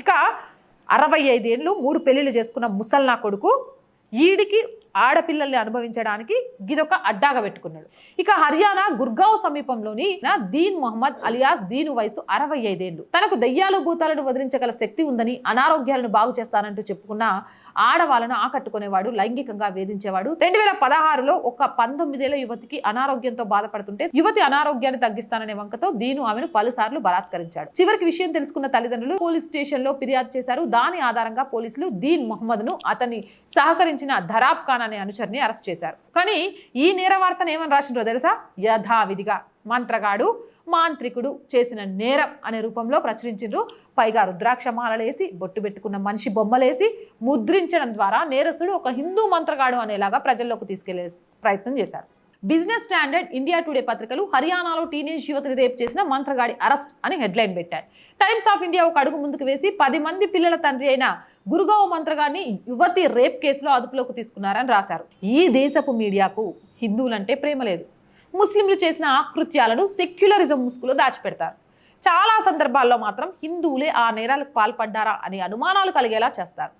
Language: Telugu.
ఇక 65 ఏళ్ళు 3 పెళ్లిళ్ళు చేసుకున్న ముసల్నా కొడుకు ఈడికి ఆడపిల్లల్ని అనుభవించడానికి గిదొక అడ్డాగా పెట్టుకున్నాడు. ఇక హర్యానా గుర్గావ్ సమీపంలోని దీన్ మొహమ్మద్ అలియాస్ దీను వయసు 65 ఏళ్ళు. తనకు దయ్యాలు భూతాలను వదిలించగల శక్తి ఉందని, అనారోగ్యాలను బాగు చేస్తానంటూ చెప్పుకున్న ఆడవాళ్ళను ఆకట్టుకునేవాడు, లైంగికంగా వేధించేవాడు. 2016లో ఒక 19 ఏళ్ల యువతికి అనారోగ్యంతో బాధపడుతుంటే యువతి అనారోగ్యాన్ని తగ్గిస్తాననే వంకతో దీను ఆమెను పలుసార్లు బలాత్కరించాడు. చివరికి విషయం తెలుసుకున్న తల్లిదండ్రులు పోలీస్ స్టేషన్ లో ఫిర్యాదు చేశారు. దాని ఆధారంగా పోలీసులు దీన్ మొహమ్మద్ ను అతన్ని సహకరించిన ధరాబ్ ఖాన్ అనే అనుచరుని అరెస్ట్ చేశారు. కానీ ఈ నేర వార్తను ఏమని రాసిండ్రో తెలుసా? యథావిధిగా మంత్రగాడు, మాంత్రికుడు చేసిన నేరం అనే రూపంలో ప్రచురించారు. పైగా రుద్రాక్ష మాలలేసి, బొట్టు పెట్టుకున్న మనిషి బొమ్మలేసి ముద్రించడం ద్వారా నేరస్తుడు ఒక హిందూ మంత్రగాడు అనేలాగా ప్రజల్లోకి తీసుకెళ్లే ప్రయత్నం చేశారు. బిజినెస్ స్టాండర్డ్, ఇండియా టుడే పత్రికలు హర్యానాలో టీనేజ్ యువతిని రేప్ చేసిన మంత్రగాడి అరెస్ట్ అని హెడ్లైన్ పెట్టాయి. టైమ్స్ ఆఫ్ ఇండియా ఒక అడుగు ముందుకు వేసి 10 మంది పిల్లల తండ్రి అయిన గురుగావ్ మంత్రగాడిని యువతి రేప్ కేసులో అదుపులోకి తీసుకున్నారని రాశారు. ఈ దేశపు మీడియాకు హిందువులంటే ప్రేమ లేదు. ముస్లింలు చేసిన ఆకృత్యాలను సెక్యులరిజం ముసుగులో దాచిపెడతారు. చాలా సందర్భాల్లో మాత్రం హిందువులే ఆ నేరాలకు పాల్పడ్డారా అనే అనుమానాలు కలిగేలా చేస్తారు.